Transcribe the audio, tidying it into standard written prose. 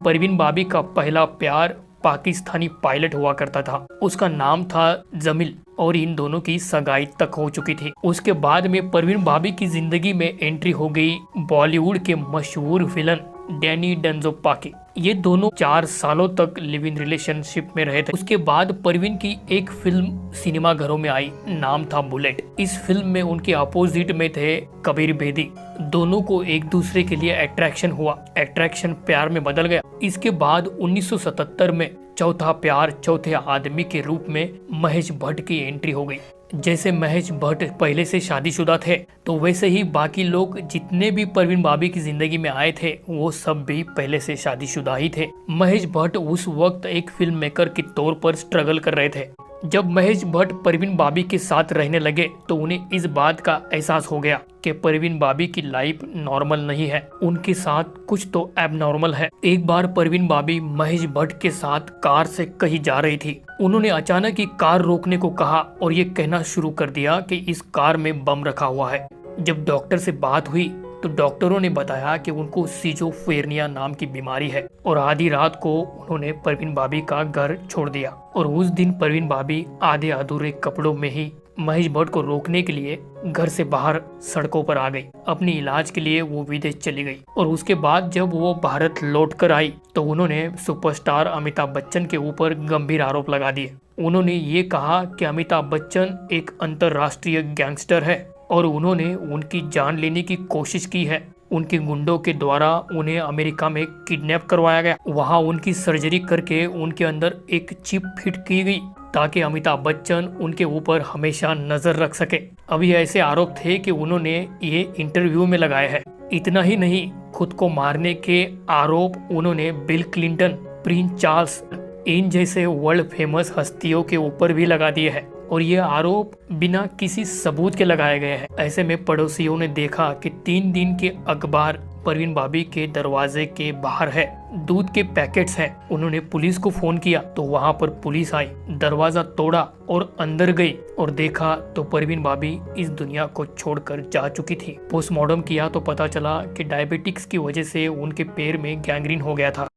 परवीन बाबी का पहला प्यार पाकिस्तानी पायलट हुआ करता था। उसका नाम था जमील और इन दोनों की सगाई तक हो चुकी थी। उसके बाद में परवीन बाबी की जिंदगी में एंट्री हो गई बॉलीवुड के मशहूर विलन डैनी डेंजोप्पा की। ये दोनों 4 सालों तक लिव इन रिलेशनशिप में रहे थे। उसके बाद परवीन की एक फिल्म सिनेमा घरों में आई, नाम था बुलेट। इस फिल्म में उनके अपोजिट में थे कबीर बेदी। दोनों को एक दूसरे के लिए अट्रैक्शन हुआ, अट्रैक्शन प्यार में बदल गया। इसके बाद 1977 में चौथा प्यार चौथे आदमी के रूप में महेश भट्ट की एंट्री हो गई। जैसे महेश भट्ट पहले से शादीशुदा थे तो वैसे ही बाकी लोग जितने भी परवीन बाबी की जिंदगी में आए थे वो सब भी पहले से शादीशुदा ही थे। महेश भट्ट उस वक्त एक फिल्म मेकर के तौर पर स्ट्रगल कर रहे थे। जब महेश भट्ट परवीन बाबी के साथ रहने लगे तो उन्हें इस बात का एहसास हो गया कि परवीन बाबी की लाइफ नॉर्मल नहीं है, उनके साथ कुछ तो एबनॉर्मल है। एक बार परवीन बाबी महेश भट्ट के साथ कार से कहीं जा रही थी। उन्होंने अचानक ही कार रोकने को कहा और ये कहना शुरू कर दिया कि इस कार में बम रखा हुआ है। जब डॉक्टर से बात हुई तो डॉक्टरों ने बताया कि उनको सिजोफ्रेनिया नाम की बीमारी है और आधी रात को उन्होंने परवीन बाबी का घर छोड़ दिया। और उस दिन परवीन बाबी आधे अधूरे कपड़ों में ही महेश भट्ट को रोकने के लिए घर से बाहर सड़कों पर आ गई। अपनी इलाज के लिए वो विदेश चली गई और उसके बाद जब वो भारत लौट कर आई तो उन्होंने सुपरस्टार अमिताभ बच्चन के ऊपर गंभीर आरोप लगा दिए। उन्होंने ये कहा कि अमिताभ बच्चन एक अंतर्राष्ट्रीय गैंगस्टर है और उन्होंने उनकी जान लेने की कोशिश की है। उनके गुंडों के द्वारा उन्हें अमेरिका में किडनैप करवाया गया। वहां उनकी सर्जरी करके उनके अंदर एक चिप फिट की गई ताकि अमिताभ बच्चन उनके ऊपर हमेशा नजर रख सके। अभी ऐसे आरोप थे कि उन्होंने ये इंटरव्यू में लगाए हैं। इतना ही नहीं, खुद को मारने के आरोप उन्होंने बिल क्लिंटन, प्रिंस चार्ल्स, इन जैसे वर्ल्ड फेमस हस्तियों के ऊपर भी लगा दिए हैं और ये आरोप बिना किसी सबूत के लगाए गए हैं। ऐसे में पड़ोसियों ने देखा कि 3 दिन के अखबार परवीन बाबी के दरवाजे के बाहर है, दूध के पैकेट्स हैं। उन्होंने पुलिस को फोन किया तो वहां पर पुलिस आई, दरवाजा तोड़ा और अंदर गई और देखा तो परवीन बाबी इस दुनिया को छोड़कर जा चुकी थी। पोस्टमार्टम किया तो पता चला कि डायबिटिक्स की वजह से उनके पैर में गैंग्रीन हो गया था।